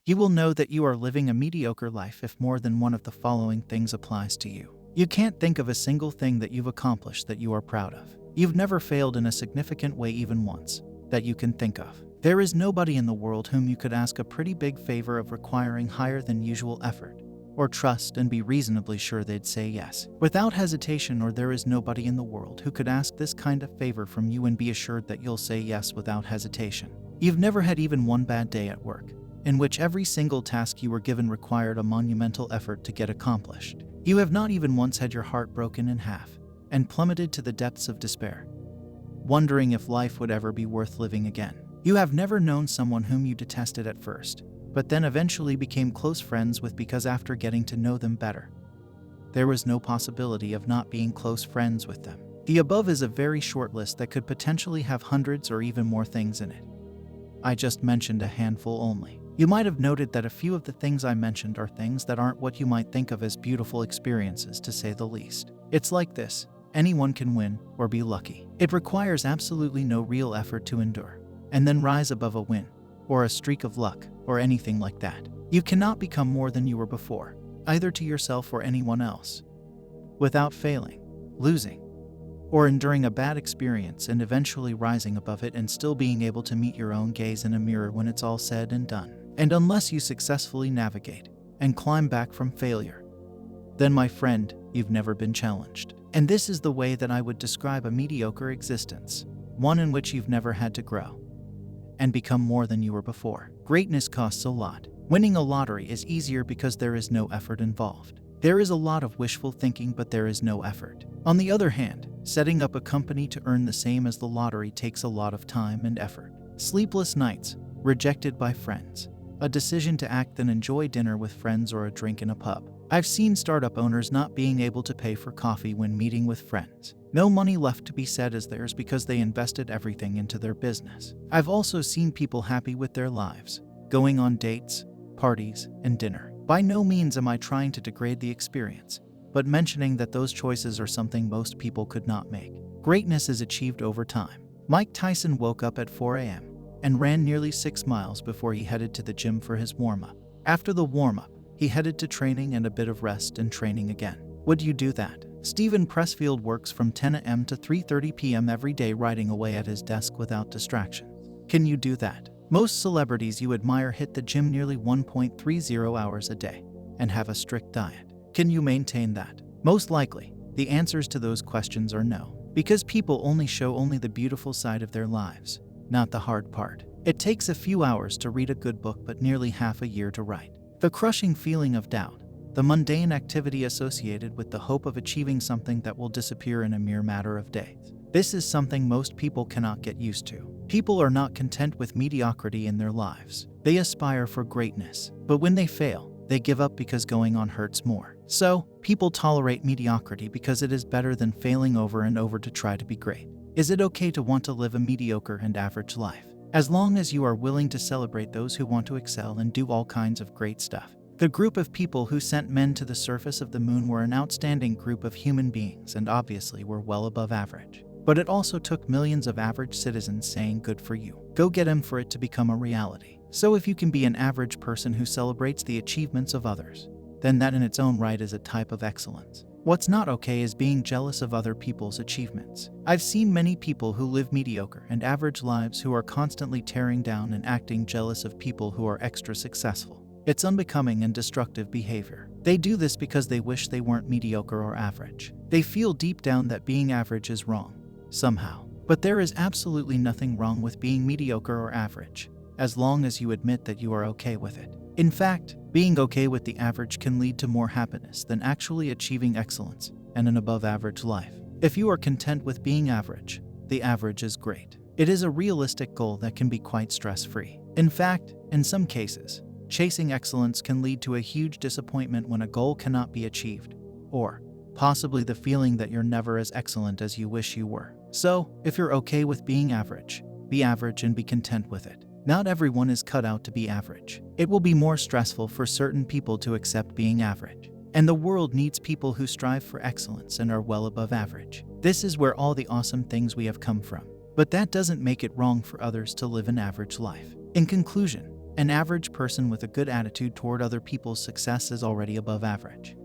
You will know that you are living a mediocre life if more than one of the following things applies to you. You can't think of a single thing that you've accomplished that you are proud of. You've never failed in a significant way even once, that you can think of. There is nobody in the world whom you could ask a pretty big favor of requiring higher than usual effort, or trust and be reasonably sure they'd say yes without hesitation, or there is nobody in the world who could ask this kind of favor from you and be assured that you'll say yes without hesitation. You've never had even one bad day at work, in which every single task you were given required a monumental effort to get accomplished. You have not even once had your heart broken in half and plummeted to the depths of despair, wondering if life would ever be worth living again. You have never known someone whom you detested at first, but then eventually became close friends with because after getting to know them better, there was no possibility of not being close friends with them. The above is a very short list that could potentially have hundreds or even more things in it. I just mentioned a handful only. You might have noted that a few of the things I mentioned are things that aren't what you might think of as beautiful experiences, to say the least. It's like this: anyone can win or be lucky. It requires absolutely no real effort to endure and then rise above a win, or a streak of luck, or anything like that. You cannot become more than you were before, either to yourself or anyone else, without failing, losing, or enduring a bad experience and eventually rising above it and still being able to meet your own gaze in a mirror when it's all said and done. And unless you successfully navigate and climb back from failure, then, my friend, you've never been challenged. And this is the way that I would describe a mediocre existence, one in which you've never had to grow and become more than you were before. Greatness costs a lot. Winning a lottery is easier because there is no effort involved. There is a lot of wishful thinking, but there is no effort. On the other hand, setting up a company to earn the same as the lottery takes a lot of time and effort. Sleepless nights, rejected by friends, a decision to act and enjoy dinner with friends or a drink in a pub. I've seen startup owners not being able to pay for coffee when meeting with friends. No money left to be said as theirs because they invested everything into their business. I've also seen people happy with their lives, going on dates, parties, and dinner. By no means am I trying to degrade the experience, but mentioning that those choices are something most people could not make. Greatness is achieved over time. Mike Tyson woke up at 4 a.m. and ran nearly 6 miles before he headed to the gym for his warm-up. After the warm-up, he headed to training and a bit of rest and training again. Would you do that? Steven Pressfield works from 10 a.m. to 3:30 p.m. every day, writing away at his desk without distractions. Can you do that? Most celebrities you admire hit the gym nearly 1.30 hours a day and have a strict diet. Can you maintain that? Most likely, the answers to those questions are no, because people only show the beautiful side of their lives, not the hard part. It takes a few hours to read a good book, but nearly half a year to write. The crushing feeling of doubt, the mundane activity associated with the hope of achieving something that will disappear in a mere matter of days. This is something most people cannot get used to. People are not content with mediocrity in their lives. They aspire for greatness, but when they fail, they give up because going on hurts more. So, people tolerate mediocrity because it is better than failing over and over to try to be great. Is it okay to want to live a mediocre and average life? As long as you are willing to celebrate those who want to excel and do all kinds of great stuff. The group of people who sent men to the surface of the moon were an outstanding group of human beings and obviously were well above average. But it also took millions of average citizens saying good for you, go get him, for it to become a reality. So if you can be an average person who celebrates the achievements of others, then that in its own right is a type of excellence. What's not okay is being jealous of other people's achievements. I've seen many people who live mediocre and average lives who are constantly tearing down and acting jealous of people who are extra successful. It's unbecoming and destructive behavior. They do this because they wish they weren't mediocre or average. They feel deep down that being average is wrong, somehow. But there is absolutely nothing wrong with being mediocre or average, as long as you admit that you are okay with it. In fact, being okay with the average can lead to more happiness than actually achieving excellence and an above-average life. If you are content with being average, the average is great. It is a realistic goal that can be quite stress-free. In fact, in some cases, chasing excellence can lead to a huge disappointment when a goal cannot be achieved, or possibly the feeling that you're never as excellent as you wish you were. So, if you're okay with being average, be average and be content with it. Not everyone is cut out to be average. It will be more stressful for certain people to accept being average. And the world needs people who strive for excellence and are well above average. This is where all the awesome things we have come from. But that doesn't make it wrong for others to live an average life. In conclusion, An average person with a good attitude toward other people's success is already above average.